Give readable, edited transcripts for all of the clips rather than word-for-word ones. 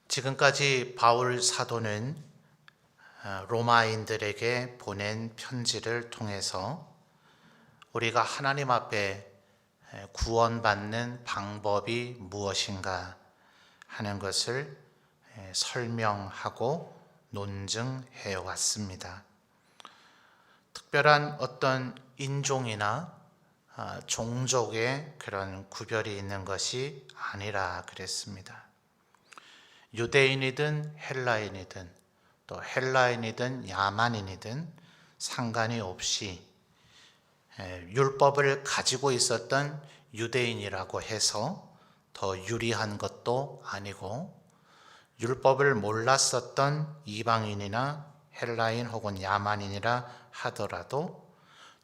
지금까지 바울 사도는 로마인들에게 보낸 편지를 통해서 우리가 하나님 앞에 구원받는 방법이 무엇인가 하는 것을 설명하고 논증해 왔습니다. 특별한 어떤 인종이나 종족의 그런 구별이 있는 것이 아니라 그랬습니다. 유대인이든 헬라인이든 또 헬라인이든 야만인이든 상관이 없이 율법을 가지고 있었던 유대인이라고 해서 더 유리한 것도 아니고 율법을 몰랐었던 이방인이나 헬라인 혹은 야만인이라 하더라도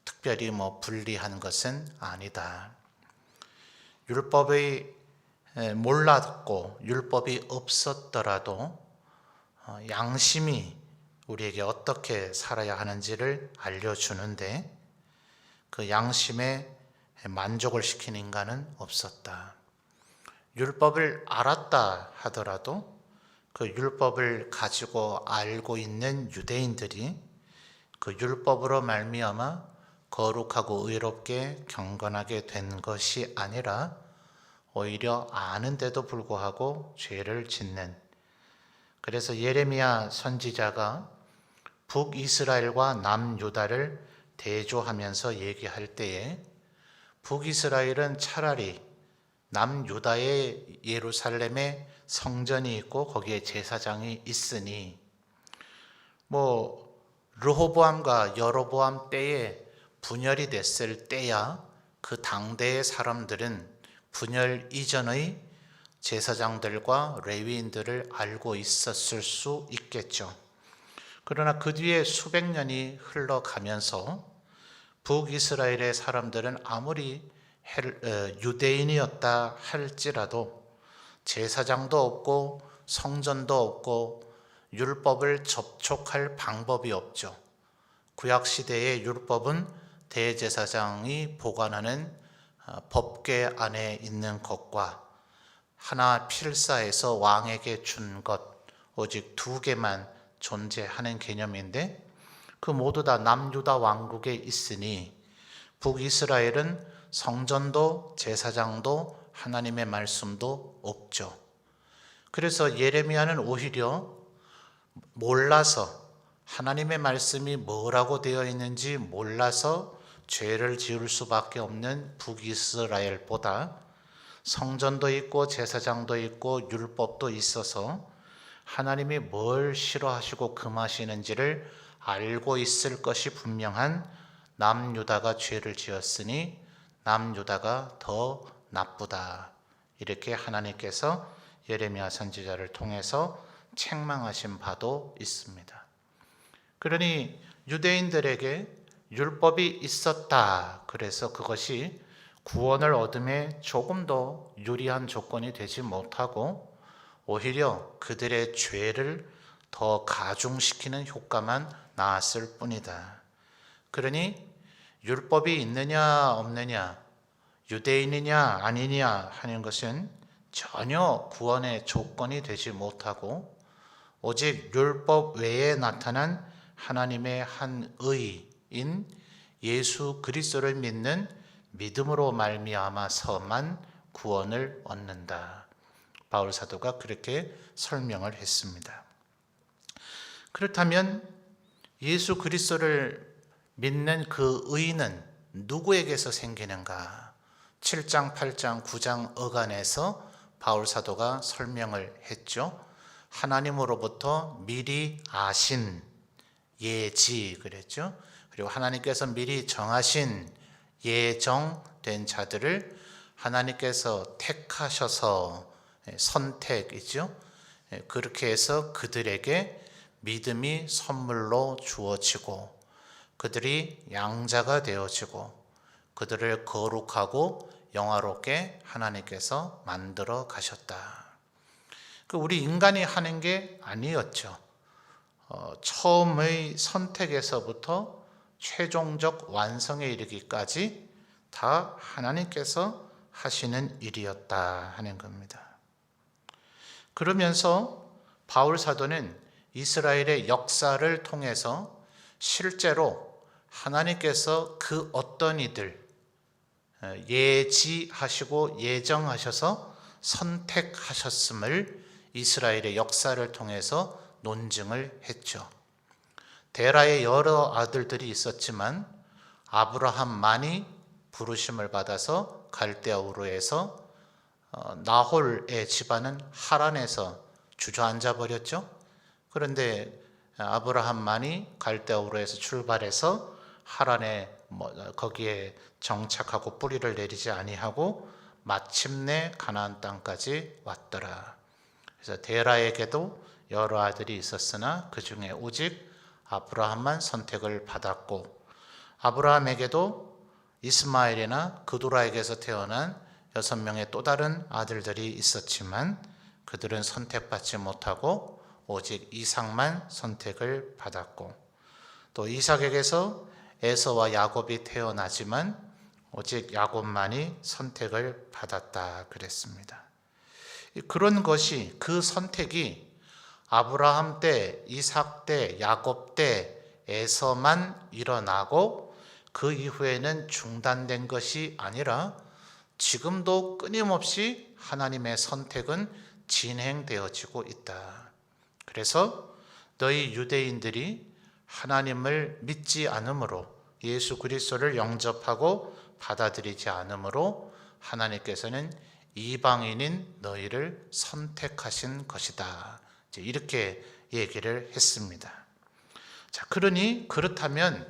특별히 불리한 것은 아니다. 율법의 몰랐고 율법이 없었더라도 양심이 우리에게 어떻게 살아야 하는지를 알려주는데 그 양심에 만족을 시키는 인간은 없었다. 율법을 알았다 하더라도 그 율법을 가지고 알고 있는 유대인들이 그 율법으로 말미암아 거룩하고 의롭게 경건하게 된 것이 아니라 오히려 아는데도 불구하고 죄를 짓는, 그래서 예레미야 선지자가 북이스라엘과 남유다를 대조하면서 얘기할 때에 북이스라엘은 차라리 남유다의 예루살렘에 성전이 있고 거기에 제사장이 있으니 르호보암과 여로보암 때에 분열이 됐을 때야 그 당대의 사람들은 분열 이전의 제사장들과 레위인들을 알고 있었을 수 있겠죠. 그러나 그 뒤에 수백 년이 흘러가면서 북이스라엘의 사람들은 아무리 유대인이었다 할지라도 제사장도 없고 성전도 없고 율법을 접촉할 방법이 없죠. 구약시대의 율법은 대제사장이 보관하는 법궤 안에 있는 것과 하나 필사해서 왕에게 준 것, 오직 두 개만 존재하는 개념인데 그 모두 다 남유다 왕국에 있으니 북이스라엘은 성전도 제사장도 하나님의 말씀도 없죠. 그래서 예레미야는 오히려 몰라서 하나님의 말씀이 뭐라고 되어 있는지 몰라서 죄를 지을 수밖에 없는 북이스라엘보다 성전도 있고 제사장도 있고 율법도 있어서 하나님이 뭘 싫어하시고 금하시는지를 알고 있을 것이 분명한 남유다가 죄를 지었으니 남유다가 더 나쁘다. 이렇게 하나님께서 예레미야 선지자를 통해서 책망하신 바도 있습니다. 그러니 유대인들에게 율법이 있었다. 그래서 그것이 구원을 얻음에 조금 더 유리한 조건이 되지 못하고 오히려 그들의 죄를 더 가중시키는 효과만 나았을 뿐이다. 그러니 율법이 있느냐 없느냐, 유대인이냐 아니냐 하는 것은 전혀 구원의 조건이 되지 못하고 오직 율법 외에 나타난 하나님의 한 의인 예수 그리스도를 믿는 믿음으로 말미암아서만 구원을 얻는다. 바울 사도가 그렇게 설명을 했습니다. 그렇다면 예수 그리스도를 믿는 그 의는 누구에게서 생기는가? 7장, 8장, 9장 어간에서 바울 사도가 설명을 했죠. 하나님으로부터 미리 아신 예지 그랬죠. 그리고 하나님께서 미리 정하신 예정된 자들을 하나님께서 택하셔서 선택이죠. 그렇게 해서 그들에게 믿음이 선물로 주어지고 그들이 양자가 되어지고 그들을 거룩하고 영화롭게 하나님께서 만들어 가셨다. 우리 인간이 하는 게 아니었죠. 처음의 선택에서부터 최종적 완성에 이르기까지 다 하나님께서 하시는 일이었다 하는 겁니다. 그러면서 바울 사도는 이스라엘의 역사를 통해서 실제로 하나님께서 그 어떤 이들 예지하시고 예정하셔서 선택하셨음을 이스라엘의 역사를 통해서 논증을 했죠. 데라의 여러 아들들이 있었지만 아브라함만이 부르심을 받아서 갈대아 우르에서 나홀의 집안은 하란에서 주저앉아 버렸죠. 그런데 아브라함만이 갈대아 우르에서 출발해서 하란에 거기에 정착하고 뿌리를 내리지 아니하고 마침내 가나안 땅까지 왔더라. 그래서 데라에게도 여러 아들이 있었으나 그 중에 오직 아브라함만 선택을 받았고, 아브라함에게도 이스마엘이나 그두라에게서 태어난 6명의 또 다른 아들들이 있었지만 그들은 선택받지 못하고 오직 이삭만 선택을 받았고, 또 이삭에게서 에서와 야곱이 태어나지만 오직 야곱만이 선택을 받았다 그랬습니다. 그런 것이, 그 선택이 아브라함 때, 이삭 때, 야곱 때에서만 일어나고 그 이후에는 중단된 것이 아니라 지금도 끊임없이 하나님의 선택은 진행되어지고 있다. 그래서 너희 유대인들이 하나님을 믿지 않으므로, 예수 그리스도를 영접하고 받아들이지 않으므로 하나님께서는 이방인인 너희를 선택하신 것이다. 이렇게 얘기를 했습니다. 자, 그렇다면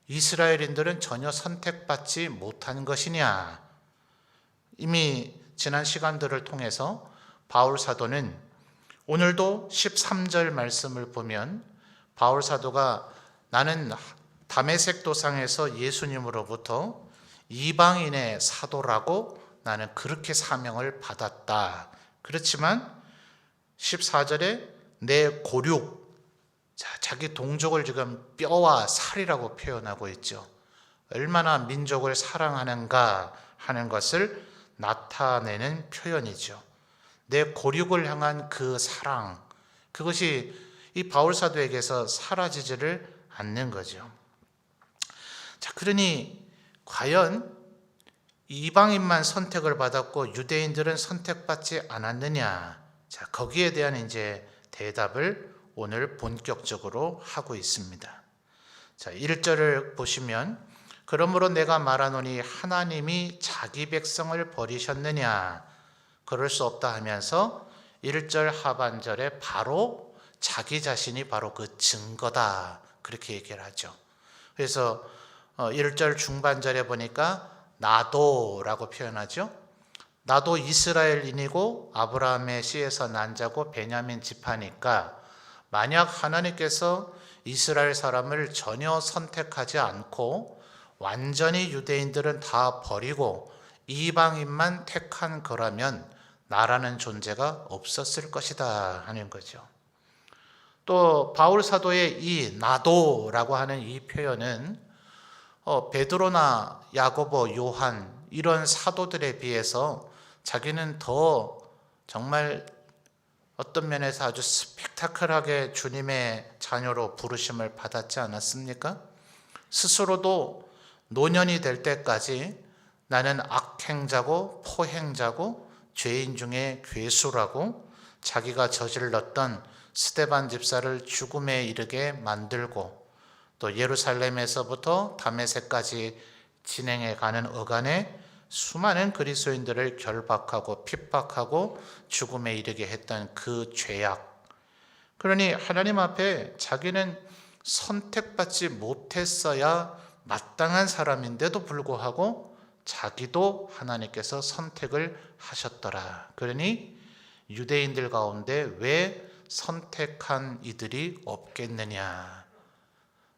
이스라엘인들은 전혀 선택받지 못한 것이냐? 이미 지난 시간들을 통해서 바울 사도는 오늘도 13절 말씀을 보면 바울 사도가 나는 다메섹 도상에서 예수님으로부터 이방인의 사도라고 나는 그렇게 사명을 받았다. 그렇지만 14절에 내 고륙, 자기 동족을 지금 뼈와 살이라고 표현하고 있죠. 얼마나 민족을 사랑하는가 하는 것을 나타내는 표현이죠. 내 고륙을 향한 그 사랑, 그것이 이 바울 사도에게서 사라지지를 않는 거죠. 자, 그러니 과연 이방인만 선택을 받았고 유대인들은 선택받지 않았느냐? 자, 거기에 대한 이제 대답을 오늘 본격적으로 하고 있습니다. 자, 1절을 보시면 그러므로 내가 말하노니 하나님이 자기 백성을 버리셨느냐? 그럴 수 없다 하면서 1절 하반절에 바로 자기 자신이 바로 그 증거다, 그렇게 얘기를 하죠. 그래서 1절 중반절에 보니까 나도라고 표현하죠. 나도 이스라엘인이고 아브라함의 씨에서 난 자고 베냐민 지파니까 만약 하나님께서 이스라엘 사람을 전혀 선택하지 않고 완전히 유대인들은 다 버리고 이방인만 택한 거라면 나라는 존재가 없었을 것이다 하는 거죠. 또 바울 사도의 이 나도라고 하는 이 표현은 베드로나 야고보, 요한 이런 사도들에 비해서 자기는 더 정말 어떤 면에서 아주 스펙타클하게 주님의 자녀로 부르심을 받았지 않았습니까? 스스로도 노년이 될 때까지 나는 악행자고 포행자고 죄인 중에 괴수라고 자기가 저질렀던 스데반 집사를 죽음에 이르게 만들고 또 예루살렘에서부터 다메섹까지 진행해 가는 어간에 수많은 그리스도인들을 결박하고 핍박하고 죽음에 이르게 했던 그 죄악. 그러니 하나님 앞에 자기는 선택받지 못했어야 마땅한 사람인데도 불구하고 자기도 하나님께서 선택을 하셨더라. 그러니 유대인들 가운데 왜 선택한 이들이 없겠느냐?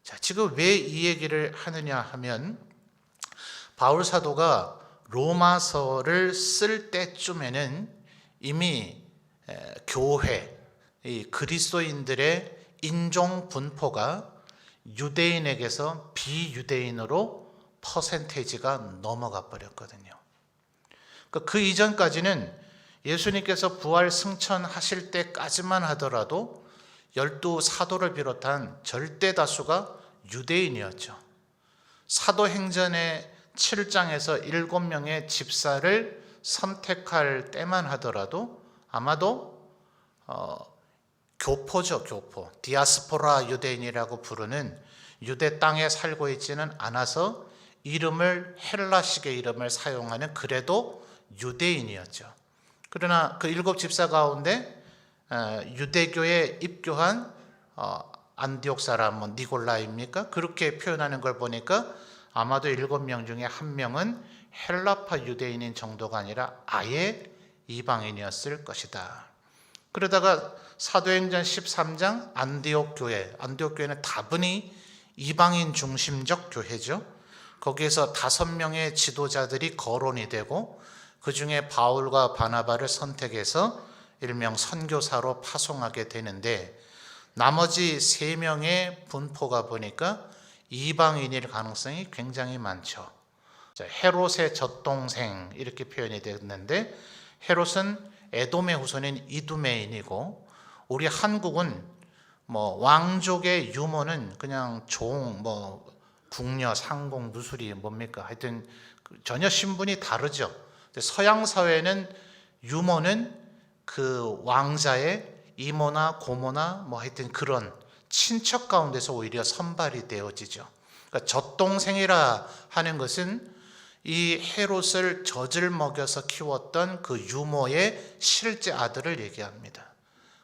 자, 지금 왜 이 얘기를 하느냐 하면 바울 사도가 로마서를 쓸 때쯤에는 이미 교회, 이 그리스도인들의 인종 분포가 유대인에게서 비유대인으로 퍼센테이지가 넘어가 버렸거든요. 그 이전까지는 예수님께서 부활 승천하실 때까지만 하더라도 12사도를 비롯한 절대 다수가 유대인이었죠. 사도행전의 7장에서 7명의 집사를 선택할 때만 하더라도 아마도 교포죠, 교포. 디아스포라 유대인이라고 부르는 유대 땅에 살고 있지는 않아서 이름을 헬라식의 이름을 사용하는 그래도 유대인이었죠. 그러나 그 7집사 가운데 유대교에 입교한 안디옥 사람 니골라입니까? 그렇게 표현하는 걸 보니까 아마도 7명 중에 1명은 헬라파 유대인인 정도가 아니라 아예 이방인이었을 것이다. 그러다가 사도행전 13장 안디옥 교회는 다분히 이방인 중심적 교회죠. 거기에서 5명의 지도자들이 거론이 되고 그 중에 바울과 바나바를 선택해서 일명 선교사로 파송하게 되는데 나머지 3명의 분포가 보니까 이방인일 가능성이 굉장히 많죠. 헤롯의 젖동생 이렇게 표현이 됐는데 헤롯은 에돔의 후손인 이두메인이고 우리 한국은 왕족의 유모는 그냥 종, 궁녀, 상공, 누수리 뭡니까? 하여튼 전혀 신분이 다르죠. 서양 사회는 유모는 그 왕자의 이모나 고모나 하여튼 그런 친척 가운데서 오히려 선발이 되어지죠. 그러니까 젖동생이라 하는 것은 이 헤롯을 젖을 먹여서 키웠던 그 유모의 실제 아들을 얘기합니다.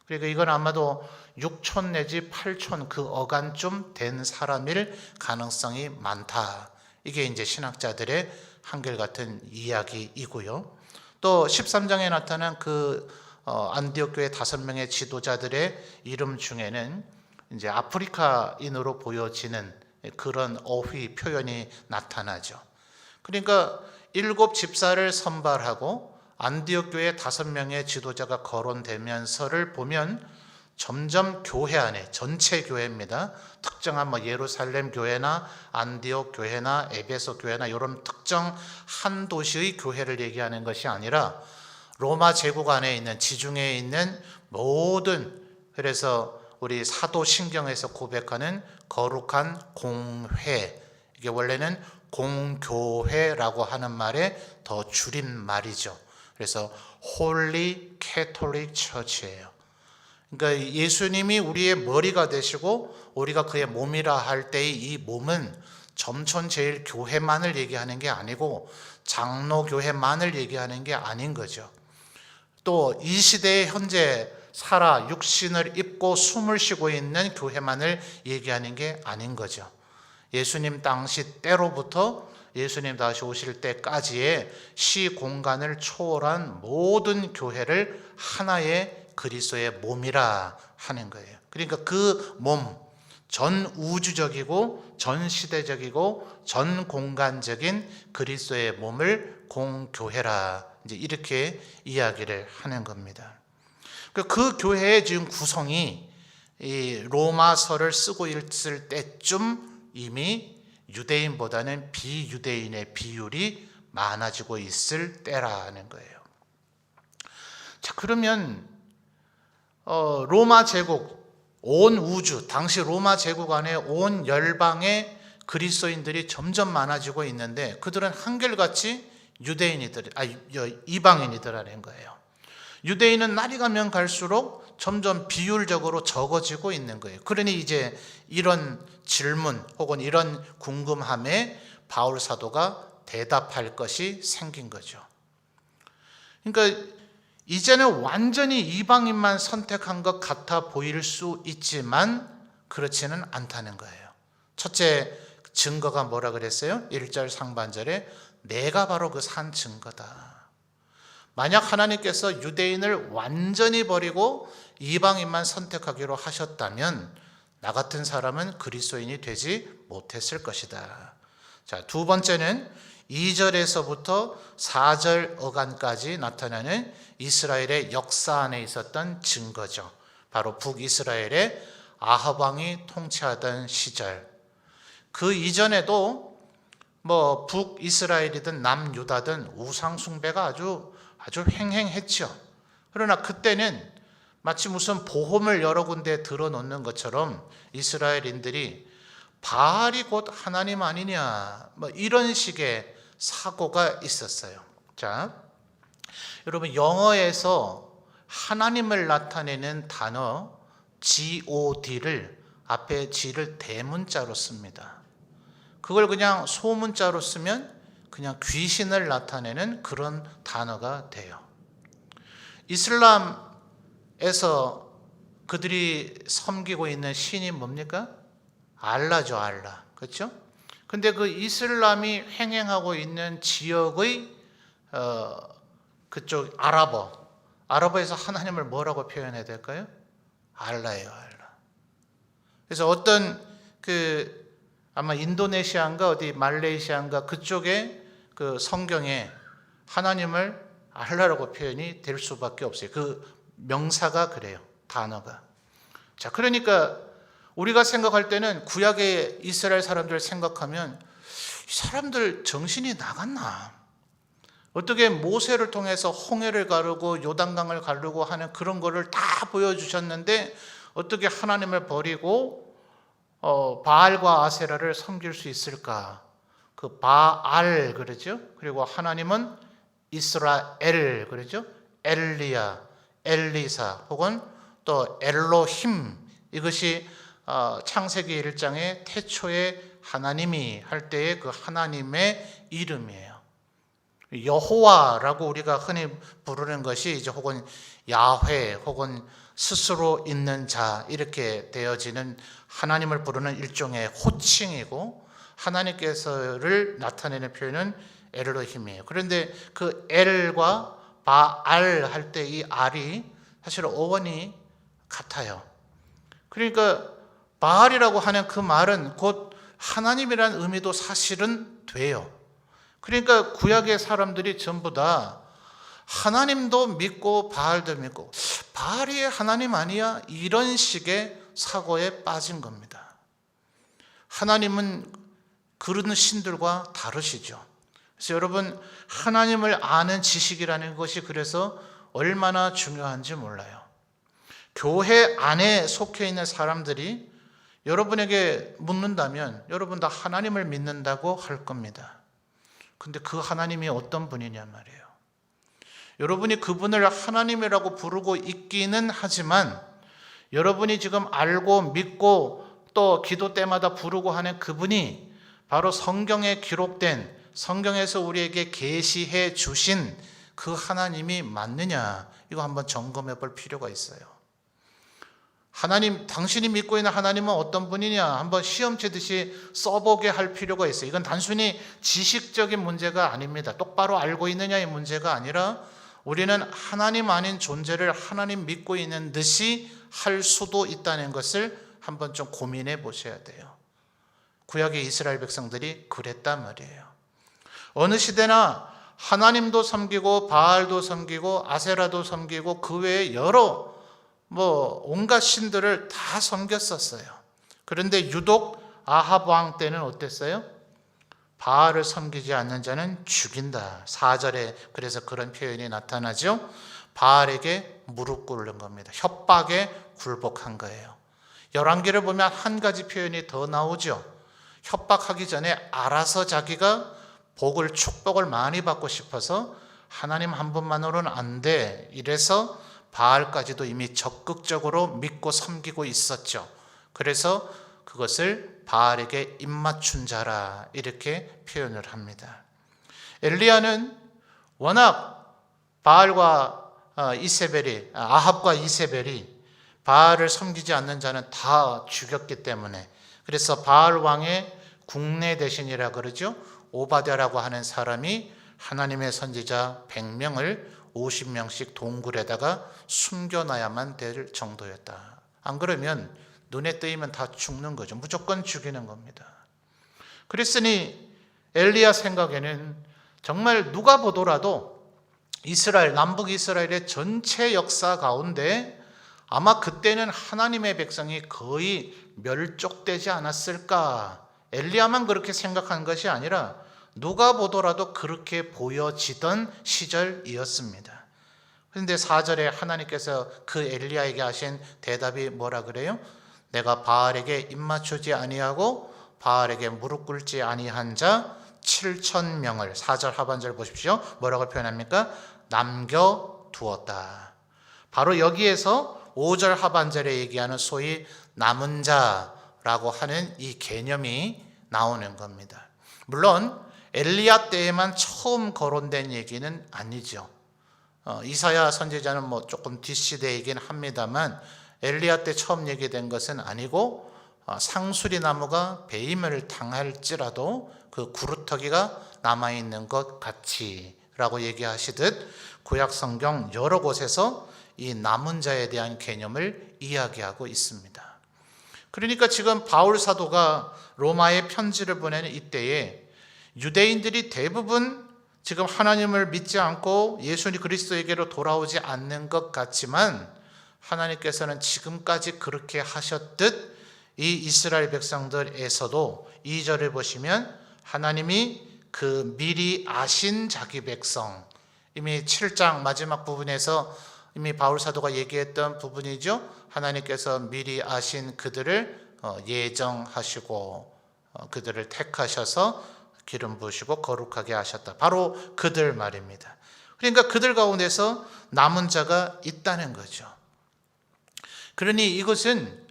그러니까 이건 아마도 6촌 내지 8촌 그 어간쯤 된 사람일 가능성이 많다. 이게 이제 신학자들의 한결같은 이야기이고요. 또 13장에 나타난 그 안디옥 교회 5명의 지도자들의 이름 중에는 이제 아프리카인으로 보여지는 그런 어휘 표현이 나타나죠. 그러니까 7집사를 선발하고 안디옥 교회 5명의 지도자가 거론되면서를 보면 점점 교회 안에 전체 교회입니다. 특정한 예루살렘 교회나 안디옥 교회나 에베소 교회나 이런 특정 한 도시의 교회를 얘기하는 것이 아니라 로마 제국 안에 있는 지중해에 있는 모든, 그래서 우리 사도신경에서 고백하는 거룩한 공회, 이게 원래는 공교회라고 하는 말의 더 줄인 말이죠. 그래서 Holy Catholic Church예요. 그러니까 예수님이 우리의 머리가 되시고 우리가 그의 몸이라 할 때의 이 몸은 점촌제일교회만을 얘기하는 게 아니고 장로교회만을 얘기하는 게 아닌 거죠. 또 이 시대에 현재 살아 육신을 입고 숨을 쉬고 있는 교회만을 얘기하는 게 아닌 거죠. 예수님 당시 때로부터 예수님 다시 오실 때까지의 시 공간을 초월한 모든 교회를 하나의 그리스도의 몸이라 하는 거예요. 그러니까 그 몸, 전 우주적이고 전 시대적이고 전 공간적인 그리스도의 몸을 공교회라, 이제 이렇게 이야기를 하는 겁니다. 그 교회의 지금 구성이 이 로마서를 쓰고 있을 때쯤 이미 유대인보다는 비유대인의 비율이 많아지고 있을 때라는 거예요. 자, 그러면 로마 제국, 온 우주, 당시 로마 제국 안에 온 열방의 그리스도인들이 점점 많아지고 있는데 그들은 한결같이 이방인이더라는 거예요. 유대인은 날이 가면 갈수록 점점 비율적으로 적어지고 있는 거예요. 그러니 이제 이런 질문 혹은 이런 궁금함에 바울 사도가 대답할 것이 생긴 거죠. 그러니까 이제는 완전히 이방인만 선택한 것 같아 보일 수 있지만 그렇지는 않다는 거예요. 첫째 증거가 뭐라 그랬어요? 1절 상반절에 내가 바로 그 산 증거다. 만약 하나님께서 유대인을 완전히 버리고 이방인만 선택하기로 하셨다면 나 같은 사람은 그리스도인이 되지 못했을 것이다. 자, 두 번째는 2절에서부터 4절 어간까지 나타나는 이스라엘의 역사 안에 있었던 증거죠. 바로 북이스라엘의 아합 왕이 통치하던 시절. 그 이전에도 북이스라엘이든 남유다든 우상 숭배가 아주 횡행했죠. 그러나 그때는 마치 무슨 보험을 여러 군데 들어놓는 것처럼 이스라엘인들이 바알이 곧 하나님 아니냐, 뭐 이런 식의 사고가 있었어요. 자, 여러분 영어에서 하나님을 나타내는 단어 God를 앞에 G를 대문자로 씁니다. 그걸 그냥 소문자로 쓰면 그냥 귀신을 나타내는 그런 단어가 돼요. 이슬람에서 그들이 섬기고 있는 신이 뭡니까? 알라죠, 알라. 그렇죠? 근데 그 이슬람이 횡행하고 있는 지역의 그쪽 아랍어에서 하나님을 뭐라고 표현해야 될까요? 알라예요, 알라. 그래서 어떤 아마 인도네시아인가 어디 말레이시아인가 그쪽에 그 성경에 하나님을 알라라고 표현이 될 수밖에 없어요. 그 명사가 그래요, 단어가. 자, 그러니까 우리가 생각할 때는 구약의 이스라엘 사람들 생각하면 이 사람들 정신이 나갔나? 어떻게 모세를 통해서 홍해를 가르고 요단강을 가르고 하는 그런 거를 다 보여주셨는데 어떻게 하나님을 버리고 바알과 아세라를 섬길 수 있을까? 그 바알 그러죠. 그리고 하나님은 이스라엘 그러죠. 엘리야, 엘리사 혹은 또 엘로힘, 이것이 창세기 1장의 태초에 하나님이 할 때의 그 하나님의 이름이에요. 여호와라고 우리가 흔히 부르는 것이 이제 혹은 야훼 혹은 스스로 있는 자 이렇게 되어지는 하나님을 부르는 일종의 호칭이고, 하나님께서를 나타내는 표현은 엘로힘이에요. 그런데 그 엘과 바알 할 때 이 알이 사실 어원이 같아요. 그러니까 바알이라고 하는 그 말은 곧 하나님이라는 의미도 사실은 돼요. 그러니까 구약의 사람들이 전부 다 하나님도 믿고 바알도 믿고 바알이 하나님 아니야? 이런 식의 사고에 빠진 겁니다. 하나님은 그런 신들과 다르시죠. 그래서 여러분, 하나님을 아는 지식이라는 것이 그래서 얼마나 중요한지 몰라요. 교회 안에 속해 있는 사람들이 여러분에게 묻는다면 여러분 다 하나님을 믿는다고 할 겁니다. 근데 그 하나님이 어떤 분이냐 말이에요. 여러분이 그분을 하나님이라고 부르고 있기는 하지만 여러분이 지금 알고 믿고 또 기도 때마다 부르고 하는 그분이 바로 성경에 기록된, 성경에서 우리에게 계시해 주신 그 하나님이 맞느냐, 이거 한번 점검해 볼 필요가 있어요. 하나님, 당신이 믿고 있는 하나님은 어떤 분이냐 한번 시험 치듯이 써보게 할 필요가 있어요. 이건 단순히 지식적인 문제가 아닙니다. 똑바로 알고 있느냐의 문제가 아니라 우리는 하나님 아닌 존재를 하나님 믿고 있는 듯이 할 수도 있다는 것을 한번 좀 고민해 보셔야 돼요. 구약의 이스라엘 백성들이 그랬단 말이에요. 어느 시대나 하나님도 섬기고 바알도 섬기고 아세라도 섬기고 그 외에 여러 온갖 신들을 다 섬겼었어요. 그런데 유독 아합 왕 때는 어땠어요? 바알을 섬기지 않는 자는 죽인다. 4절에 그래서 그런 표현이 나타나죠. 바알에게 무릎 꿇는 겁니다. 협박에 굴복한 거예요. 열왕기를 보면 한 가지 표현이 더 나오죠. 협박하기 전에 알아서 자기가 축복을 많이 받고 싶어서 하나님 한 분만으로는 안 돼. 이래서 바알까지도 이미 적극적으로 믿고 섬기고 있었죠. 그래서 그것을 바알에게 입맞춘 자라 이렇게 표현을 합니다. 엘리야는 워낙 바알과 아합과 이세벨이 바알을 섬기지 않는 자는 다 죽였기 때문에, 그래서 바알 왕의 국내 대신이라 그러죠. 오바댜라고 하는 사람이 하나님의 선지자 100명을 50명씩 동굴에다가 숨겨놔야만 될 정도였다. 안 그러면 눈에 뜨이면 다 죽는 거죠. 무조건 죽이는 겁니다. 그랬으니 엘리야 생각에는 정말 누가 보더라도 남북 이스라엘의 전체 역사 가운데 아마 그때는 하나님의 백성이 거의 멸족되지 않았을까. 엘리야만 그렇게 생각한 것이 아니라 누가 보더라도 그렇게 보여지던 시절이었습니다. 그런데 4절에 하나님께서 그 엘리야에게 하신 대답이 뭐라 그래요? 내가 바알에게 입맞추지 아니하고 바알에게 무릎 꿇지 아니한 자 7,000명을 4절 하반절 보십시오. 뭐라고 표현합니까? 남겨두었다. 바로 여기에서 5절 하반절에 얘기하는 소위 남은 자라고 하는 이 개념이 나오는 겁니다. 물론 엘리야 때에만 처음 거론된 얘기는 아니죠. 이사야 선지자는 뭐 조금 뒷시대이긴 합니다만 엘리야 때 처음 얘기된 것은 아니고 상수리 나무가 배임을 당할지라도 그 구루터기가 남아있는 것 같이라고 얘기하시듯 구약 성경 여러 곳에서 이 남은 자에 대한 개념을 이야기하고 있습니다. 그러니까 지금 바울 사도가 로마에 편지를 보내는 이때에 유대인들이 대부분 지금 하나님을 믿지 않고 예수 그리스도에게로 돌아오지 않는 것 같지만 하나님께서는 지금까지 그렇게 하셨듯 이 이스라엘 백성들에서도 2절을 보시면 하나님이 그 미리 아신 자기 백성, 이미 7장 마지막 부분에서 이미 바울 사도가 얘기했던 부분이죠. 하나님께서 미리 아신 그들을 예정하시고 그들을 택하셔서 기름 부으시고 거룩하게 하셨다. 바로 그들 말입니다. 그러니까 그들 가운데서 남은 자가 있다는 거죠. 그러니 이것은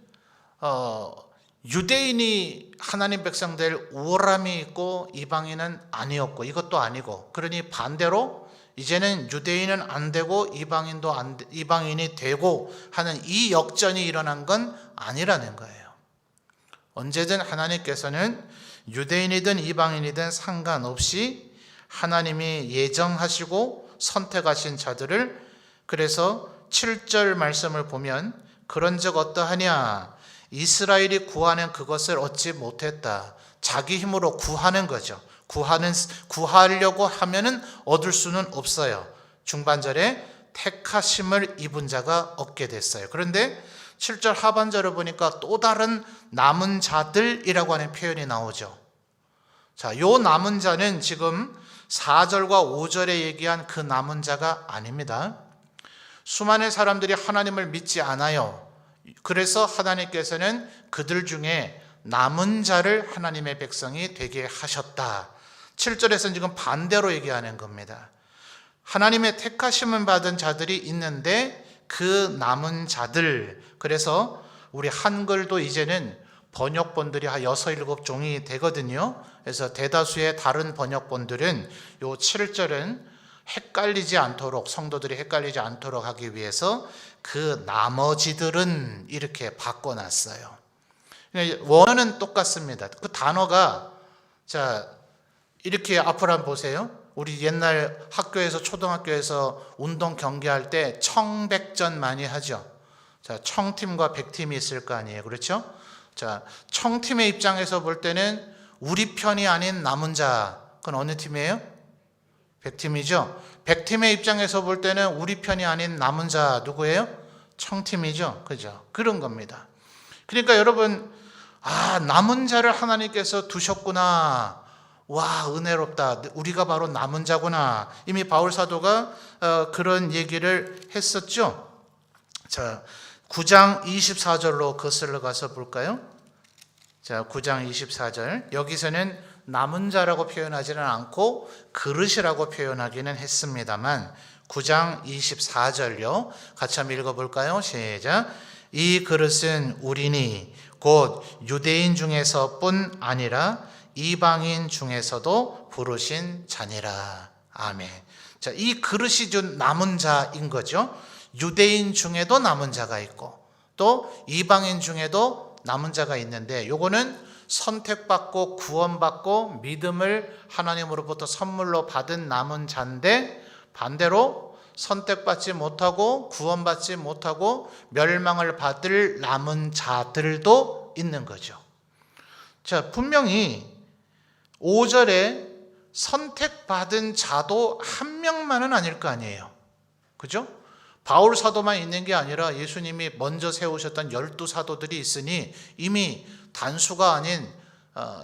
유대인이 하나님 백성 될 우월함이 있고 이방인은 아니었고 이것도 아니고, 그러니 반대로 이제는 유대인은 안 되고 이방인이 되고 하는 이 역전이 일어난 건 아니라는 거예요. 언제든 하나님께서는 유대인이든 이방인이든 상관없이 하나님이 예정하시고 선택하신 자들을, 그래서 7절 말씀을 보면 그런즉 어떠하냐, 이스라엘이 구하는 그것을 얻지 못했다. 자기 힘으로 구하는 거죠. 구하려고 하면은 얻을 수는 없어요. 중반절에 택하심을 입은 자가 얻게 됐어요. 그런데 7절 하반절을 보니까 또 다른 남은 자들이라고 하는 표현이 나오죠. 자, 요 남은 자는 지금 4절과 5절에 얘기한 그 남은 자가 아닙니다. 수많은 사람들이 하나님을 믿지 않아요. 그래서 하나님께서는 그들 중에 남은 자를 하나님의 백성이 되게 하셨다. 7절에서는 지금 반대로 얘기하는 겁니다. 하나님의 택하심을 받은 자들이 있는데 그 남은 자들, 그래서 우리 한글도 이제는 번역본들이 한 6, 7종이 되거든요. 그래서 대다수의 다른 번역본들은 요 7절은 헷갈리지 않도록, 성도들이 헷갈리지 않도록 하기 위해서 그 나머지들은 이렇게 바꿔놨어요. 원어는 똑같습니다. 그 단어가, 자, 이렇게 앞으로 한번 보세요. 우리 옛날 학교에서, 초등학교에서 운동 경기할 때 청백전 많이 하죠. 자, 청팀과 백팀이 있을 거 아니에요. 그렇죠? 자, 청팀의 입장에서 볼 때는 우리 편이 아닌 남은 자, 그건 어느 팀이에요? 백팀이죠. 백팀의 입장에서 볼 때는 우리 편이 아닌 남은 자 누구예요? 청팀이죠. 그죠? 그런 겁니다. 그러니까 여러분, 남은 자를 하나님께서 두셨구나. 와, 은혜롭다. 우리가 바로 남은 자구나. 이미 바울 사도가 그런 얘기를 했었죠. 자, 9장 24절로 거슬러 가서 볼까요? 자, 9장 24절. 여기서는 남은 자라고 표현하지는 않고 그릇이라고 표현하기는 했습니다만 9장 24절요. 같이 한번 읽어볼까요? 시작. 이 그릇은 우리니 곧 유대인 중에서뿐 아니라 이방인 중에서도 부르신 자니라. 아멘. 자, 이 그릇이 준 남은 자인 거죠. 유대인 중에도 남은 자가 있고 또 이방인 중에도 남은 자가 있는데, 요거는 선택받고 구원받고 믿음을 하나님으로부터 선물로 받은 남은 자인데, 반대로 선택받지 못하고 구원받지 못하고 멸망을 받을 남은 자들도 있는 거죠. 자, 분명히 5절에 선택받은 자도 한 명만은 아닐 거 아니에요. 그죠? 바울 사도만 있는 게 아니라 예수님이 먼저 세우셨던 12사도들이 있으니 이미 단수가 아닌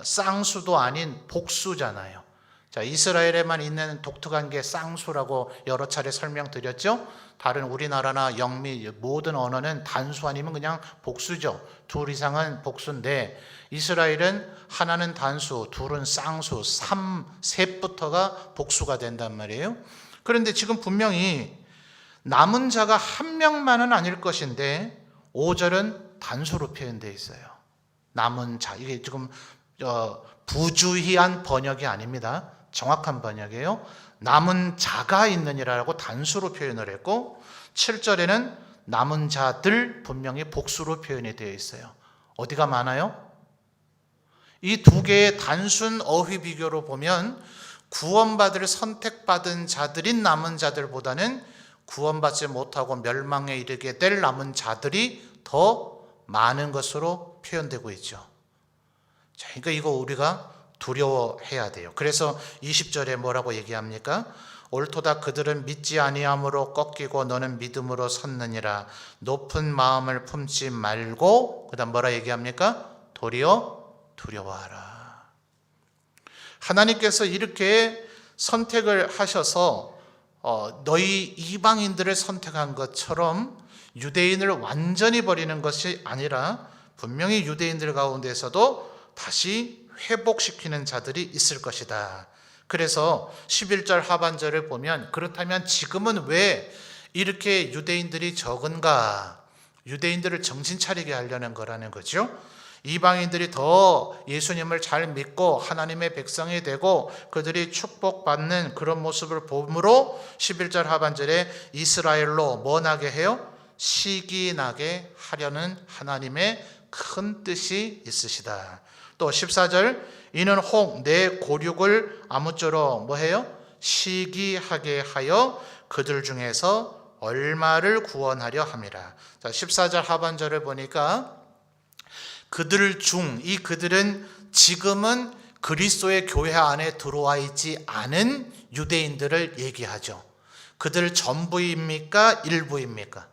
쌍수도 아닌 복수잖아요. 자, 이스라엘에만 있는 독특한 게 쌍수라고 여러 차례 설명드렸죠. 다른 우리나라나 영미 모든 언어는 단수 아니면 그냥 복수죠. 둘 이상은 복수인데 이스라엘은 하나는 단수, 둘은 쌍수, 셋부터가 복수가 된단 말이에요. 그런데 지금 분명히 남은 자가 한 명만은 아닐 것인데 5절은 단수로 표현되어 있어요. 남은 자, 이게 지금 부주의한 번역이 아닙니다. 정확한 번역이에요. 남은 자가 있느니라고 단수로 표현을 했고 7절에는 남은 자들 분명히 복수로 표현이 되어 있어요. 어디가 많아요? 이 두 개의 단순 어휘 비교로 보면 구원받을 선택받은 자들인 남은 자들보다는 구원받지 못하고 멸망에 이르게 될 남은 자들이 더 많은 것으로 표현되고 있죠. 자, 그러니까 이거 우리가 두려워해야 돼요. 그래서 20절에 뭐라고 얘기합니까? 옳도다 그들은 믿지 아니함으로 꺾이고 너는 믿음으로 섰느니라. 높은 마음을 품지 말고 그 다음 뭐라 얘기합니까? 도리어 두려워하라. 하나님께서 이렇게 선택을 하셔서 너희 이방인들을 선택한 것처럼 유대인을 완전히 버리는 것이 아니라 분명히 유대인들 가운데서도 다시 회복시키는 자들이 있을 것이다. 그래서 11절 하반절을 보면 그렇다면 지금은 왜 이렇게 유대인들이 적은가? 유대인들을 정신 차리게 하려는 거라는 거죠. 이방인들이 더 예수님을 잘 믿고 하나님의 백성이 되고 그들이 축복받는 그런 모습을 보므로 11절 하반절에 이스라엘로 뭐 나게 해요? 시기 나게 하려는 하나님의 큰 뜻이 있으시다. 또 14절 이는 혹 내 고륙을 아무쪼록 뭐해요? 시기하게 하여 그들 중에서 얼마를 구원하려 함이라. 자, 14절 하반절을 보니까 그들 중, 이 그들은 지금은 그리스도의 교회 안에 들어와 있지 않은 유대인들을 얘기하죠. 그들 전부입니까? 일부입니까?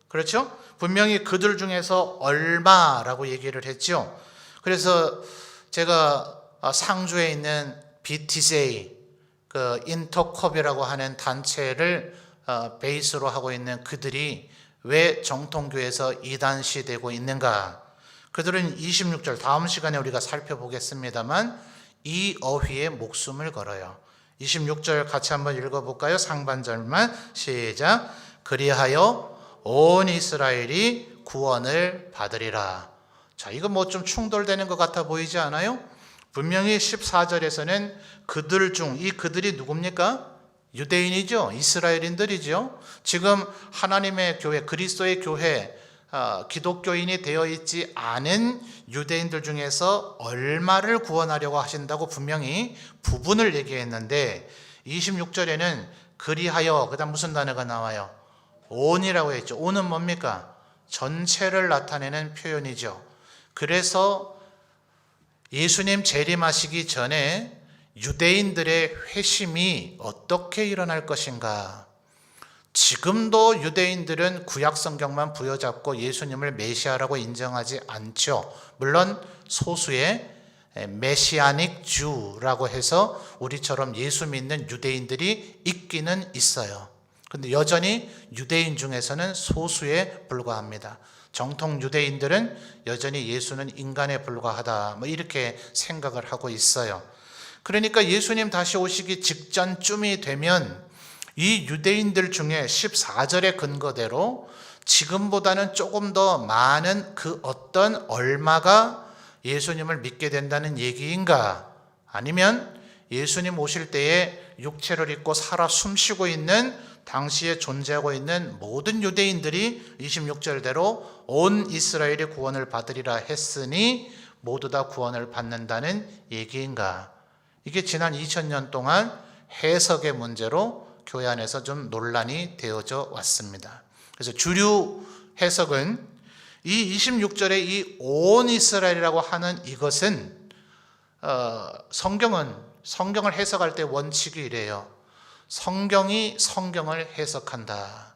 그렇죠? 분명히 그들 중에서 얼마라고 얘기를 했죠. 그래서 제가 상주에 있는 BTJ, 그 인터컵이라고 하는 단체를 베이스로 하고 있는 그들이 왜 정통교회에서 이단시 되고 있는가? 그들은 26절 다음 시간에 우리가 살펴보겠습니다만 이 어휘에 목숨을 걸어요. 26절 같이 한번 읽어볼까요? 상반절만 시작. 그리하여 온 이스라엘이 구원을 받으리라. 자, 이거 뭐 좀 충돌되는 것 같아 보이지 않아요? 분명히 14절에서는 그들 중, 이 그들이 누굽니까? 유대인이죠. 이스라엘인들이죠. 지금 하나님의 교회, 그리스도의 교회, 기독교인이 되어 있지 않은 유대인들 중에서 얼마를 구원하려고 하신다고 분명히 부분을 얘기했는데 26절에는 그리하여 그 다음 무슨 단어가 나와요? 온이라고 했죠. 온은 뭡니까? 전체를 나타내는 표현이죠. 그래서 예수님 재림하시기 전에 유대인들의 회심이 어떻게 일어날 것인가? 지금도 유대인들은 구약 성경만 부여잡고 예수님을 메시아라고 인정하지 않죠. 물론 소수의 메시아닉 주라고 해서 우리처럼 예수 믿는 유대인들이 있기는 있어요. 그런데 여전히 유대인 중에서는 소수에 불과합니다. 정통 유대인들은 여전히 예수는 인간에 불과하다, 뭐 이렇게 생각을 하고 있어요. 그러니까 예수님 다시 오시기 직전쯤이 되면 이 유대인들 중에 14절의 근거대로 지금보다는 조금 더 많은 그 어떤 얼마가 예수님을 믿게 된다는 얘기인가? 아니면 예수님 오실 때에 육체를 입고 살아 숨쉬고 있는 당시에 존재하고 있는 모든 유대인들이 26절대로 온 이스라엘이 구원을 받으리라 했으니 모두 다 구원을 받는다는 얘기인가? 이게 지난 2000년 동안 해석의 문제로 교회 안에서 좀 논란이 되어져 왔습니다. 그래서 주류 해석은 이 26절에 이 온 이스라엘이라고 하는 이것은 성경을 해석할 때 원칙이 이래요. 성경이 성경을 해석한다.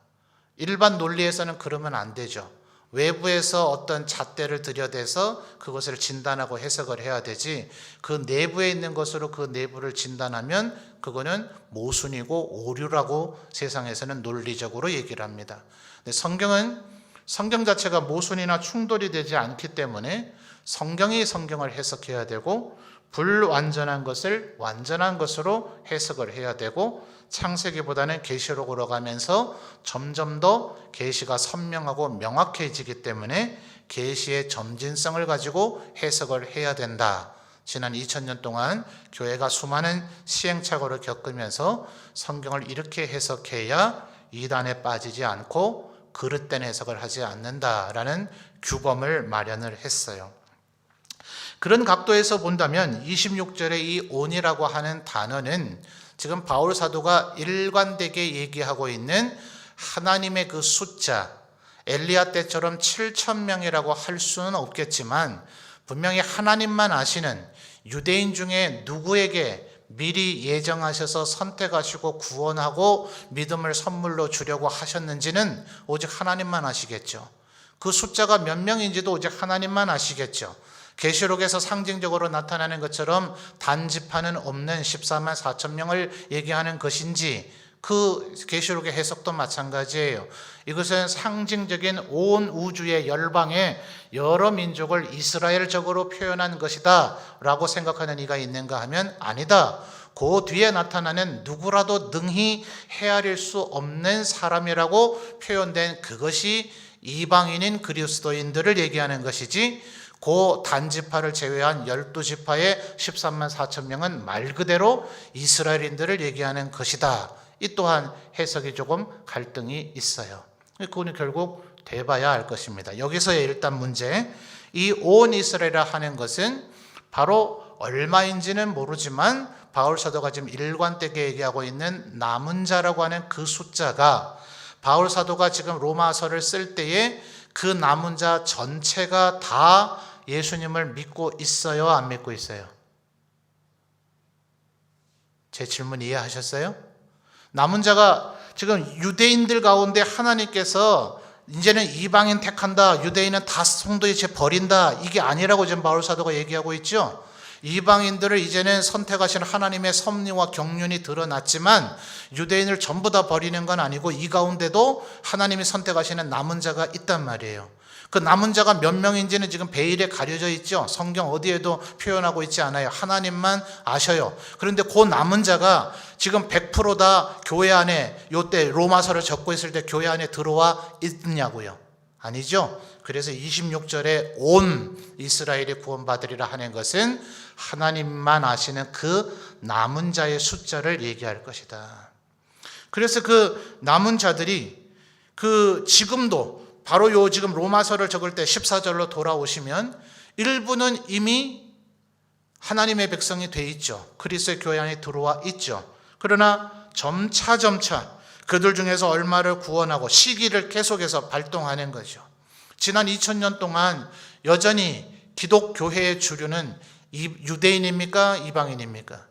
일반 논리에서는 그러면 안 되죠. 외부에서 어떤 잣대를 들여대서 그것을 진단하고 해석을 해야 되지, 그 내부에 있는 것으로 그 내부를 진단하면 그거는 모순이고 오류라고 세상에서는 논리적으로 얘기를 합니다. 근데 성경 자체가 모순이나 충돌이 되지 않기 때문에 성경이 성경을 해석해야 되고, 불완전한 것을 완전한 것으로 해석을 해야 되고, 창세기보다는 계시록으로 가면서 점점 더 계시가 선명하고 명확해지기 때문에 계시의 점진성을 가지고 해석을 해야 된다. 지난 2000년 동안 교회가 수많은 시행착오를 겪으면서 성경을 이렇게 해석해야 이단에 빠지지 않고 그릇된 해석을 하지 않는다라는 규범을 마련을 했어요. 그런 각도에서 본다면 26절의 이 온이라고 하는 단어는 지금 바울 사도가 일관되게 얘기하고 있는 하나님의 그 숫자, 엘리야 때처럼 7,000명이라고 할 수는 없겠지만 분명히 하나님만 아시는, 유대인 중에 누구에게 미리 예정하셔서 선택하시고 구원하고 믿음을 선물로 주려고 하셨는지는 오직 하나님만 아시겠죠. 그 숫자가 몇 명인지도 오직 하나님만 아시겠죠. 계시록에서 상징적으로 나타나는 것처럼 단지파는 없는 14만 4천 명을 얘기하는 것인지, 그 계시록의 해석도 마찬가지예요. 이것은 상징적인 온 우주의 열방의 여러 민족을 이스라엘적으로 표현한 것이다 라고 생각하는 이가 있는가 하면 아니다. 그 뒤에 나타나는 누구라도 능히 헤아릴 수 없는 사람이라고 표현된 그것이 이방인인 그리스도인들을 얘기하는 것이지, 그 단지파를 제외한 12지파의 13만 4천 명은 말 그대로 이스라엘인들을 얘기하는 것이다. 이 또한 해석이 조금 갈등이 있어요. 그거는 결국 돼봐야 할 것입니다. 여기서의 일단 문제, 이 온 이스라엘이라 하는 것은 바로 얼마인지는 모르지만 바울 사도가 지금 일관되게 얘기하고 있는 남은 자라고 하는 그 숫자가, 바울 사도가 지금 로마서를 쓸 때에 그 남은 자 전체가 다 예수님을 믿고 있어요, 안 믿고 있어요? 제 질문 이해하셨어요? 남은 자가 지금 유대인들 가운데 하나님께서 이제는 이방인 택한다, 유대인은 다 성도 이제 버린다, 이게 아니라고 지금 바울 사도가 얘기하고 있죠. 이방인들을 이제는 선택하신 하나님의 섭리와 경륜이 드러났지만 유대인을 전부 다 버리는 건 아니고 이 가운데도 하나님이 선택하시는 남은 자가 있단 말이에요. 그 남은 자가 몇 명인지는 지금 베일에 가려져 있죠. 성경 어디에도 표현하고 있지 않아요. 하나님만 아셔요. 그런데 그 남은 자가 지금 100%다 교회 안에, 요때 로마서를 적고 있을 때 교회 안에 들어와 있냐고요? 아니죠. 그래서 26절에 온 이스라엘이 구원받으리라 하는 것은 하나님만 아시는 그 남은 자의 숫자를 얘기할 것이다. 그래서 그 남은 자들이 지금도 바로 요 지금 로마서를 적을 때 14절로 돌아오시면 일부는 이미 하나님의 백성이 돼 있죠. 그리스도의 교회 안에 들어와 있죠. 그러나 점차 그들 중에서 얼마를 구원하고 시기를 계속해서 발동하는 거죠. 지난 2000년 동안 여전히 기독교회의 주류는 유대인입니까? 이방인입니까?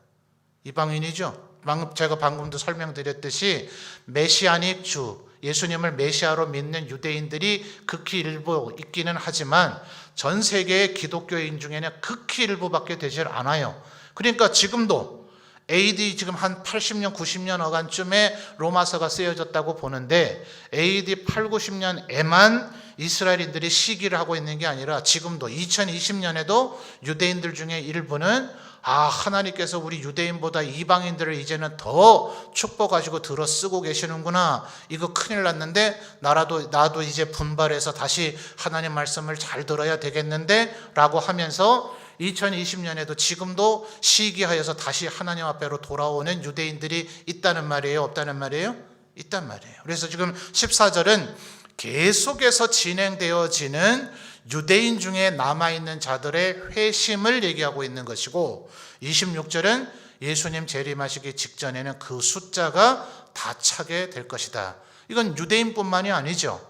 이방인이죠. 제가 방금도 설명드렸듯이 메시아닉 주, 예수님을 메시아로 믿는 유대인들이 극히 일부 있기는 하지만 전 세계의 기독교인 중에는 극히 일부밖에 되질 않아요. 그러니까 지금도 AD 지금 한 80년, 90년 어간쯤에 로마서가 쓰여졌다고 보는데 AD 8, 90년에만 이스라엘인들이 시기를 하고 있는 게 아니라 지금도 2020년에도 유대인들 중에 일부는 하나님께서 우리 유대인보다 이방인들을 이제는 더 축복하시고 들어 쓰고 계시는구나. 이거 큰일 났는데 나도 이제 분발해서 다시 하나님 말씀을 잘 들어야 되겠는데 라고 하면서 2020년에도 지금도 시기하여서 다시 하나님 앞에로 돌아오는 유대인들이 있다는 말이에요? 없다는 말이에요? 있단 말이에요. 그래서 지금 14절은 계속해서 진행되어지는 유대인 중에 남아있는 자들의 회심을 얘기하고 있는 것이고, 26절은 예수님 재림하시기 직전에는 그 숫자가 다 차게 될 것이다. 이건 유대인뿐만이 아니죠.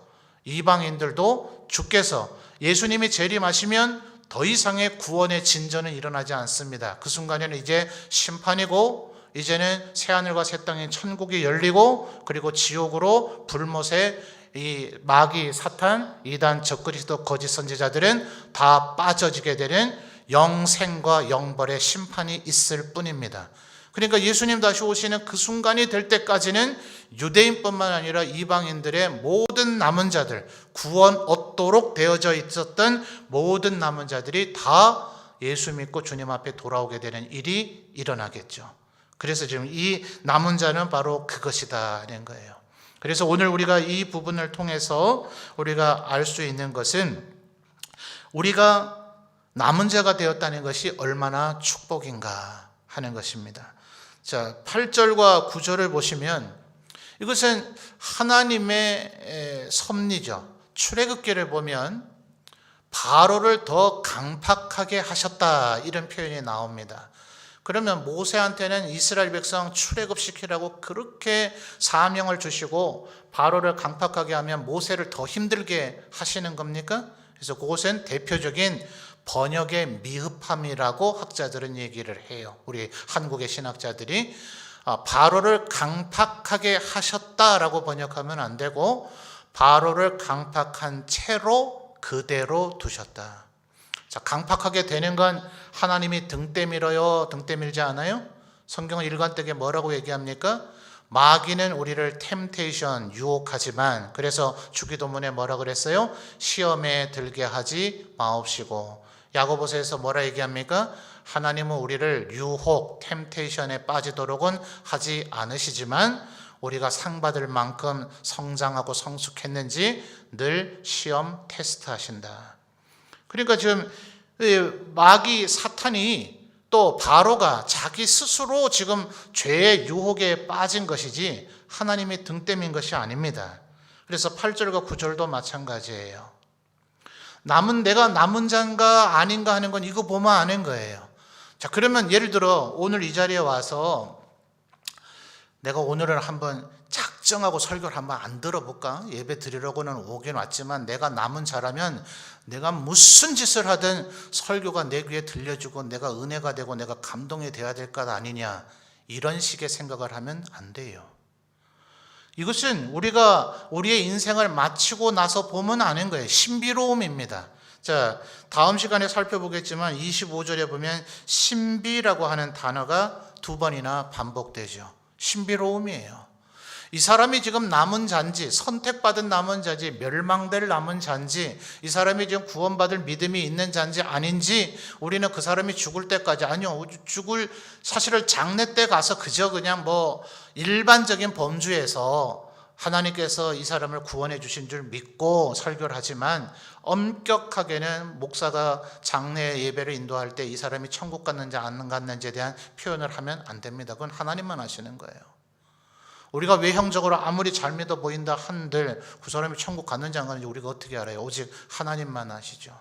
이방인들도 주께서 예수님이 재림하시면 더 이상의 구원의 진전은 일어나지 않습니다. 그 순간에는 이제 심판이고, 이제는 새하늘과 새 땅인 천국이 열리고, 그리고 지옥으로 불못에 이 마귀, 사탄, 이단, 적그리스도, 거짓 선지자들은 다 빠져지게 되는 영생과 영벌의 심판이 있을 뿐입니다. 그러니까 예수님 다시 오시는 그 순간이 될 때까지는 유대인뿐만 아니라 이방인들의 모든 남은 자들, 구원 얻도록 되어져 있었던 모든 남은 자들이 다 예수 믿고 주님 앞에 돌아오게 되는 일이 일어나겠죠. 그래서 지금 이 남은 자는 바로 그것이다는 거예요. 그래서 오늘 우리가 이 부분을 통해서 우리가 알 수 있는 것은 우리가 남은 자가 되었다는 것이 얼마나 축복인가 하는 것입니다. 자, 8절과 9절을 보시면 이것은 하나님의 섭리죠. 출애굽기를 보면 바로를 더 강팍하게 하셨다 이런 표현이 나옵니다. 그러면 모세한테는 이스라엘 백성 출애굽시키라고 그렇게 사명을 주시고 바로를 강팍하게 하면 모세를 더 힘들게 하시는 겁니까? 그래서 그것은 대표적인 번역의 미흡함이라고 학자들은 얘기를 해요. 우리 한국의 신학자들이 바로를 강팍하게 하셨다라고 번역하면 안 되고 바로를 강팍한 채로 그대로 두셨다. 자, 강팍하게 되는 건 하나님이 등대 밀어요, 등대 밀지 않아요? 성경은 일관되게 뭐라고 얘기합니까? 마귀는 우리를 템테이션, 유혹하지만, 그래서 주기도문에 뭐라 그랬어요? 시험에 들게 하지 마옵시고. 야고보서에서 뭐라 얘기합니까? 하나님은 우리를 유혹, 템테이션에 빠지도록은 하지 않으시지만 우리가 상 받을 만큼 성장하고 성숙했는지 늘 시험 테스트하신다. 그러니까 지금 마귀 사탄이 또 바로가 자기 스스로 지금 죄의 유혹에 빠진 것이지 하나님이 등 땜인 것이 아닙니다. 그래서 8절과 9절도 마찬가지예요. 내가 남은 자인가 아닌가 하는 건 이거 보면 아는 거예요. 자, 그러면 예를 들어 오늘 이 자리에 와서 내가 오늘은 한번 작정하고 설교를 한번 안 들어볼까? 예배 드리려고는 오긴 왔지만 내가 남은 자라면 내가 무슨 짓을 하든 설교가 내 귀에 들려주고 내가 은혜가 되고 내가 감동이 되어야 될 것 아니냐, 이런 식의 생각을 하면 안 돼요. 이것은 우리가 우리의 인생을 마치고 나서 보면 아는 거예요. 신비로움입니다. 자, 다음 시간에 살펴보겠지만 25절에 보면 신비라고 하는 단어가 2번이나 반복되죠. 신비로움이에요. 이 사람이 지금 남은 자인지, 선택받은 남은 자인지, 멸망될 남은 자인지, 이 사람이 지금 구원받을 믿음이 있는 자인지 아닌지 우리는 그 사람이 죽을 때까지, 아니요, 사실은 장례 때 가서 그저 그냥 일반적인 범주에서 하나님께서 이 사람을 구원해 주신 줄 믿고 설교를 하지만 엄격하게는 목사가 장례 예배를 인도할 때 이 사람이 천국 갔는지 안 갔는지에 대한 표현을 하면 안 됩니다. 그건 하나님만 하시는 거예요. 우리가 외형적으로 아무리 잘 믿어 보인다 한들 그 사람이 천국 갔는지 안 갔는지 우리가 어떻게 알아요? 오직 하나님만 아시죠.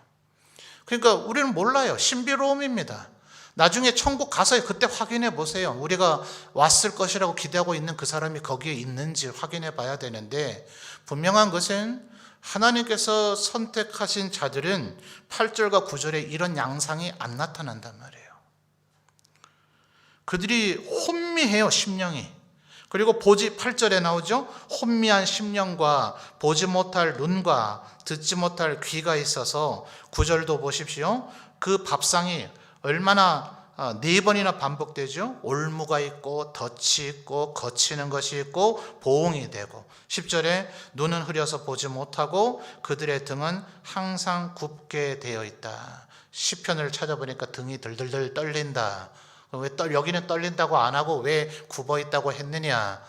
그러니까 우리는 몰라요. 신비로움입니다. 나중에 천국 가서 그때 확인해 보세요. 우리가 왔을 것이라고 기대하고 있는 그 사람이 거기에 있는지 확인해 봐야 되는데, 분명한 것은 하나님께서 선택하신 자들은 8절과 9절에 이런 양상이 안 나타난단 말이에요. 그들이 혼미해요, 심령이. 그리고 8절에 나오죠. 혼미한 심령과 보지 못할 눈과 듣지 못할 귀가 있어서 9절도 보십시오. 그 밥상이 얼마나 4번이나 반복되죠. 올무가 있고 덫이 있고 거치는 것이 있고 보응이 되고, 10절에 눈은 흐려서 보지 못하고 그들의 등은 항상 굽게 되어 있다. 시편을 찾아보니까 등이 들들들 떨린다. 여기는 떨린다고 안 하고 왜 굽어 있다고 했느냐?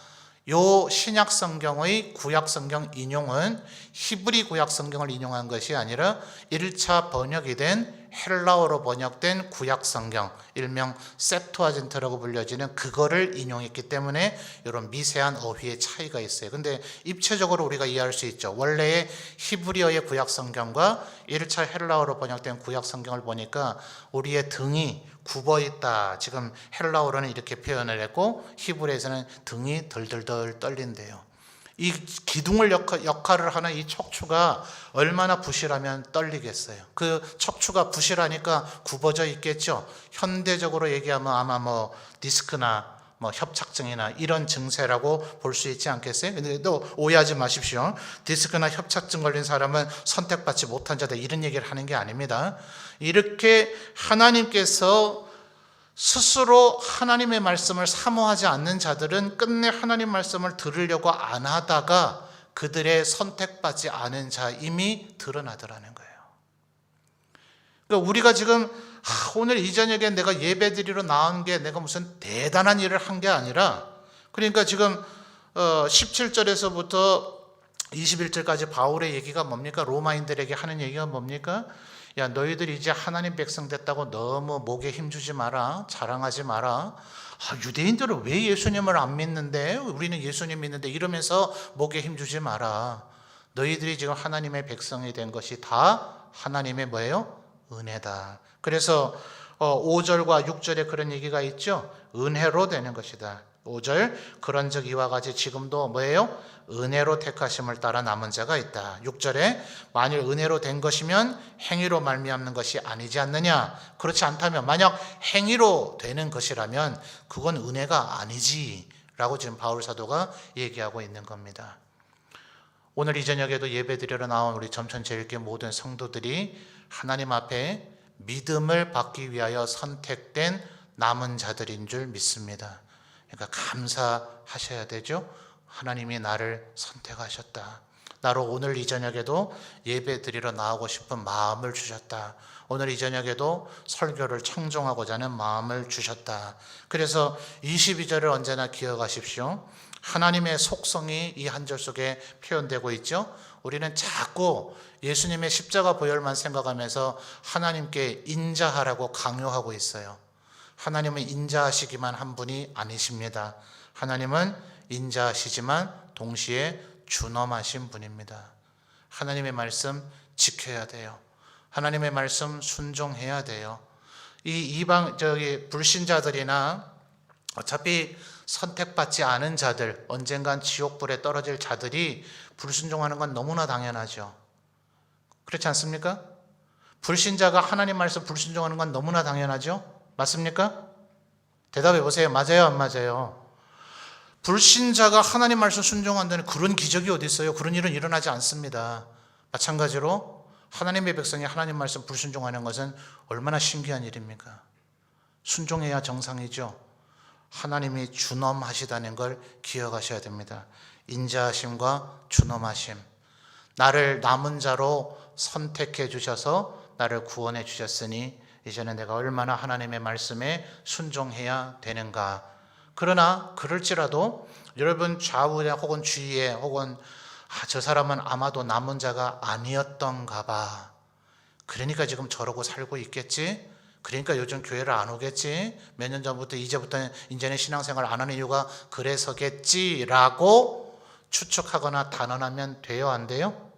요 신약 성경의 구약 성경 인용은 히브리 구약 성경을 인용한 것이 아니라 1차 번역이 된 헬라어로 번역된 구약 성경, 일명 셉투아진트라고 불려지는 그거를 인용했기 때문에 이런 미세한 어휘의 차이가 있어요. 근데 입체적으로 우리가 이해할 수 있죠. 원래의 히브리어의 구약 성경과 1차 헬라어로 번역된 구약 성경을 보니까 우리의 등이 굽어 있다. 지금 헬라어로는 이렇게 표현을 했고 히브리에서는 등이 덜덜덜 떨린대요. 이 기둥을 역할을 하는 이 척추가 얼마나 부실하면 떨리겠어요. 그 척추가 부실하니까 굽어져 있겠죠. 현대적으로 얘기하면 아마 디스크나 뭐 협착증이나 이런 증세라고 볼 수 있지 않겠어요? 근데 또 오해하지 마십시오. 디스크나 협착증 걸린 사람은 선택받지 못한 자다 이런 얘기를 하는 게 아닙니다. 이렇게 하나님께서 스스로 하나님의 말씀을 사모하지 않는 자들은 끝내 하나님 말씀을 들으려고 안 하다가 그들의 선택받지 않은 자임이 드러나더라는 거예요. 그러니까 우리가 지금 오늘 이 저녁에 내가 예배드리러 나온 게 내가 무슨 대단한 일을 한 게 아니라, 그러니까 지금 17절에서부터 21절까지 바울의 얘기가 뭡니까? 로마인들에게 하는 얘기가 뭡니까? 야, 너희들이 이제 하나님 백성 됐다고 너무 목에 힘주지 마라, 자랑하지 마라. 유대인들은 왜 예수님을 안 믿는데? 우리는 예수님 믿는데, 이러면서 목에 힘주지 마라. 너희들이 지금 하나님의 백성이 된 것이 다 하나님의 뭐예요? 은혜다. 그래서 5절과 6절에 그런 얘기가 있죠. 은혜로 되는 것이다. 5절, 그런즉 이와 같이 지금도 뭐예요? 은혜로 택하심을 따라 남은 자가 있다. 6절에 만일 은혜로 된 것이면 행위로 말미암는 것이 아니지 않느냐? 그렇지 않다면, 만약 행위로 되는 것이라면 그건 은혜가 아니지 라고 지금 바울 사도가 얘기하고 있는 겁니다. 오늘 이 저녁에도 예배드리러 나온 우리 점천제일교회 모든 성도들이 하나님 앞에 믿음을 받기 위하여 선택된 남은 자들인 줄 믿습니다. 그러니까 감사하셔야 되죠. 하나님이 나를 선택하셨다. 나로 오늘 이 저녁에도 예배 드리러 나오고 싶은 마음을 주셨다. 오늘 이 저녁에도 설교를 청종하고자 하는 마음을 주셨다. 그래서 22절을 언제나 기억하십시오. 하나님의 속성이 이 한 절 속에 표현되고 있죠. 우리는 자꾸 예수님의 십자가 보혈만 생각하면서 하나님께 인자하라고 강요하고 있어요. 하나님은 인자하시기만 한 분이 아니십니다. 하나님은 인자하시지만 동시에 준엄하신 분입니다. 하나님의 말씀 지켜야 돼요. 하나님의 말씀 순종해야 돼요. 이 불신자들이나 어차피 선택받지 않은 자들, 언젠간 지옥불에 떨어질 자들이 불순종하는 건 너무나 당연하죠. 그렇지 않습니까? 불신자가 하나님 말씀 불순종하는 건 너무나 당연하죠. 맞습니까? 대답해 보세요. 맞아요, 안 맞아요? 불신자가 하나님 말씀 순종한다는 그런 기적이 어디 있어요? 그런 일은 일어나지 않습니다. 마찬가지로 하나님의 백성이 하나님 말씀 불순종하는 것은 얼마나 신기한 일입니까? 순종해야 정상이죠. 하나님이 준엄하시다는 걸 기억하셔야 됩니다. 인자하심과 준엄하심. 나를 남은 자로 선택해 주셔서 나를 구원해 주셨으니 이제는 내가 얼마나 하나님의 말씀에 순종해야 되는가. 그러나 그럴지라도 여러분 좌우에 혹은 주위에 혹은 저 사람은 아마도 남은 자가 아니었던가 봐. 그러니까 지금 저러고 살고 있겠지. 그러니까 요즘 교회를 안 오겠지. 몇 년 전부터 이제는 신앙생활 안 하는 이유가 그래서겠지라고 추측하거나 단언하면 돼요, 안 돼요?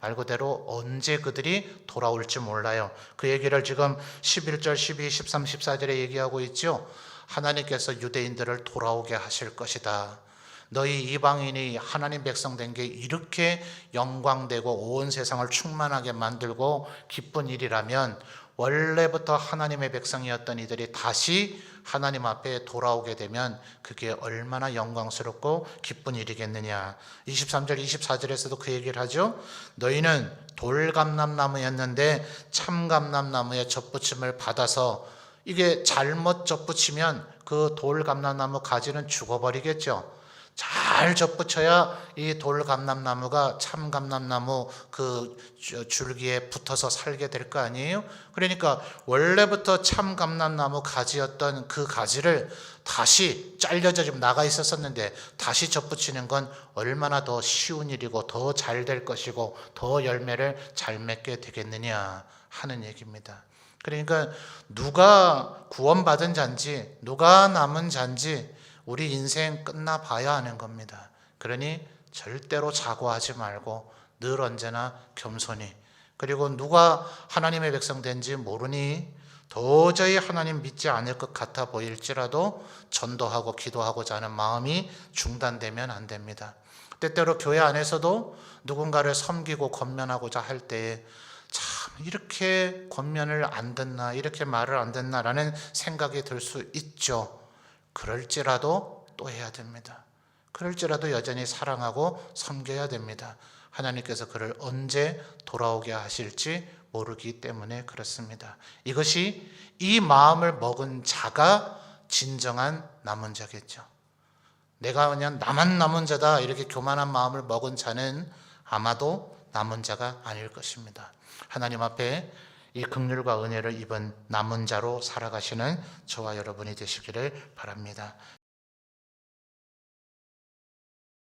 말 그대로 언제 그들이 돌아올지 몰라요. 그 얘기를 지금 11절, 12, 13, 14절에 얘기하고 있죠. 하나님께서 유대인들을 돌아오게 하실 것이다. 너희 이방인이 하나님 백성 된 게 이렇게 영광되고 온 세상을 충만하게 만들고 기쁜 일이라면 원래부터 하나님의 백성이었던 이들이 다시 하나님 앞에 돌아오게 되면 그게 얼마나 영광스럽고 기쁜 일이겠느냐. 23절 24절에서도 그 얘기를 하죠. 너희는 돌감람나무였는데 참감람나무의 젖붙임을 받아서, 이게 잘못 젖붙이면 그 돌감람나무 가지는 죽어버리겠죠. 잘 젖붙여야 이 돌감람나무가 참감람나무 그 줄기에 붙어서 살게 될 거 아니에요? 그러니까 원래부터 참감람나무 가지였던 그 가지를 다시 잘려져 좀 나가 있었었는데 다시 젖붙이는 건 얼마나 더 쉬운 일이고 더 잘 될 것이고 더 열매를 잘 맺게 되겠느냐 하는 얘기입니다. 그러니까 누가 구원받은 자인지 누가 남은 자인지 우리 인생 끝나봐야 하는 겁니다. 그러니 절대로 자고하지 말고 늘 언제나 겸손히, 그리고 누가 하나님의 백성 된지 모르니 도저히 하나님 믿지 않을 것 같아 보일지라도 전도하고 기도하고자 하는 마음이 중단되면 안 됩니다. 때때로 교회 안에서도 누군가를 섬기고 권면하고자 할 때에 참 이렇게 권면을 안 듣나, 이렇게 말을 안 듣나라는 생각이 들 수 있죠. 그럴지라도 또 해야 됩니다. 그럴지라도 여전히 사랑하고 섬겨야 됩니다. 하나님께서 그를 언제 돌아오게 하실지 모르기 때문에 그렇습니다. 이것이 이 마음을 먹은 자가 진정한 남은 자겠죠. 내가 그냥 나만 남은 자다 이렇게 교만한 마음을 먹은 자는 아마도 남은 자가 아닐 것입니다. 하나님 앞에 이 긍휼과 은혜를 입은 남은 자로 살아가시는 저와 여러분이 되시기를 바랍니다.